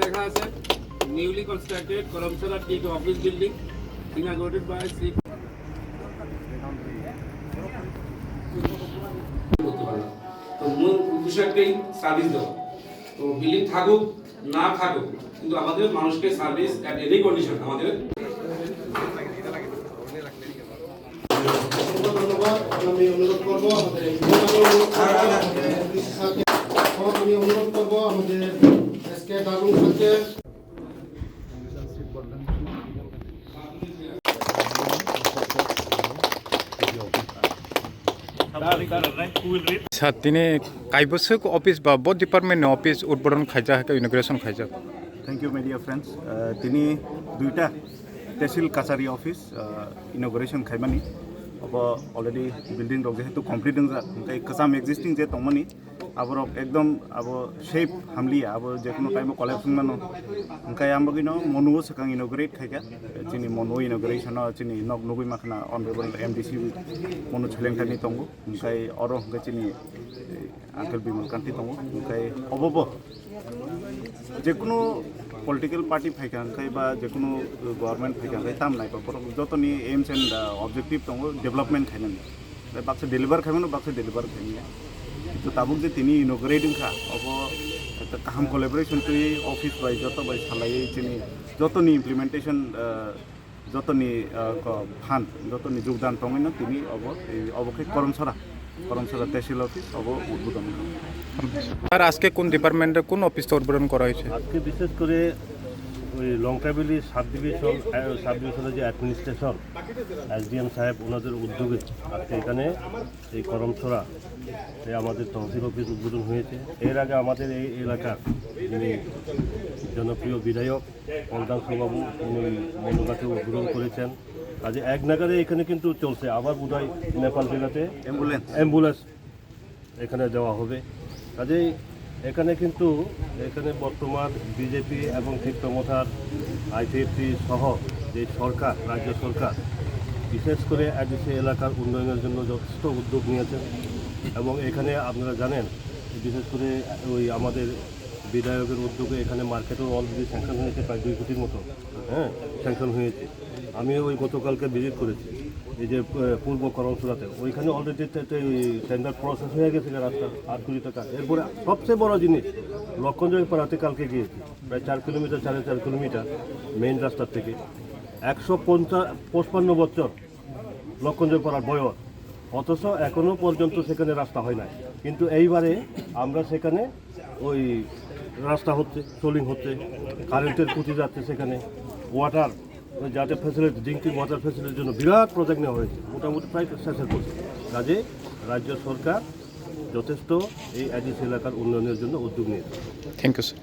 লেখা আছে newly constructed Karamsala Teak office building inaugurated by Sri তো মূল উদ্দেশ্য একটাই সার্ভিস দেওয়া। তো বিল্ডিং থাকুক না থাকুক কিন্তু আমাদের মানুষকে সার্ভিস এট এনি কন্ডিশন আমাদের আমি অনুরোধ করবো আমাদের এসকে দারুন স্যারকে Saat ini kaibosuk office ba bod department office urbodon khaija ha inauguration khaija. Thank you, my dear friends. Tini duita tehsil kachari office inauguration khaimani. Abo already building rog jehetu complete dingja kai kasam existing je tomani abor ekdom abo shape hamli abo je kono time collection mano kai ambagino monu sakang inaugurate khaiga chini monu inauguration chini nog nugui makhna honorable MDC monu chelengtani tongo kai oro chini uncle bimal kanti tongo kai obobo je kono political party phaikan kai ba je kono government phaikan kai tam nai ba jotoni aims and objective tongo development khainan bakse deliver khaimano bakse deliver khaimya to tabuk je tini inaugurating kha obo eta kaham collaboration to office by joto by salai chini jotoni implementation jotoni fund jotoni jogdan tongina tini obo oboke kormsara tehsil office obo উদ্বোধন আর আজকে কোন ডিপার্টমেন্টে কোন অফিসটা উদ্বোধন করা হয়েছে? আজকে বিশেষ করে ওই লংকাবিলি সাব ডিভিশনের যে অ্যাডমিনিস্ট্রেশন এসডিএম সাহেব ওনাদের উদ্যোগে আজকে এখানে এই করমছড়া আমাদের তহসিল অফিস উদ্বোধন হয়েছে। এর আগে আমাদের এই এলাকার যিনি জনপ্রিয় বিধায়ক কলদাংশুবাবু উনি মনোগাছে উদ্বোধন করেছেন। আজ এক নাগারে এখানে কিন্তু চলছে, আবার বোধহয় নেপাল জেলাতে অ্যাম্বুলেন্স এখানে দেওয়া হবে। কাজেই এখানে কিন্তু এখানে বর্তমান বিজেপি এবং চিত্তমথার আইপিএফটি সহ যে সরকার রাজ্য সরকার বিশেষ করে এডিসি এলাকার উন্নয়নের জন্য যথেষ্ট উদ্যোগ নিয়েছেন এবং এখানে আপনারা জানেন বিশেষ করে ওই আমাদের বিধায়কের উদ্যোগে এখানে মার্কেটও অলরেডি স্যাংশন হয়েছে প্রায় 2 কোটির মতো স্যাংশন হয়েছে। আমি ওই গতকালকে ভিজিট করেছি এই যে পূর্ব করমছড়াতে, ওইখানে অলরেডি টেন্ডার প্রসেস হয়ে গেছে রাস্তা 8 কোটি টাকা। এরপরে সবচেয়ে বড় জিনিস লক্ষণজয় পাড়াতে কালকে গিয়েছি, প্রায় 4 কিলোমিটার 4.5 কিলোমিটার মেইন রাস্তার থেকে 155 বছর লক্ষণজয় পাড়ার বয়স, অথচ এখনও পর্যন্ত সেখানে রাস্তা হয় নাই। কিন্তু এইবারে আমরা সেখানে ওই রাস্তা হচ্ছে, সোলিং হচ্ছে, কারেন্টের খুঁটি যাচ্ছে সেখানে, ওয়াটার ওই যাতে ফ্যাসিলিটি ড্রিঙ্কিং ওয়াটার ফ্যাসিলিটির জন্য বিরাট প্রজেক্ট নেওয়া হয়েছে, মোটামুটি প্রায় শেষের করছে। কাজে রাজ্য সরকার যথেষ্ট এই এডিসি এলাকার উন্নয়নের জন্য উদ্যোগ নিয়েছে। Thank you sir.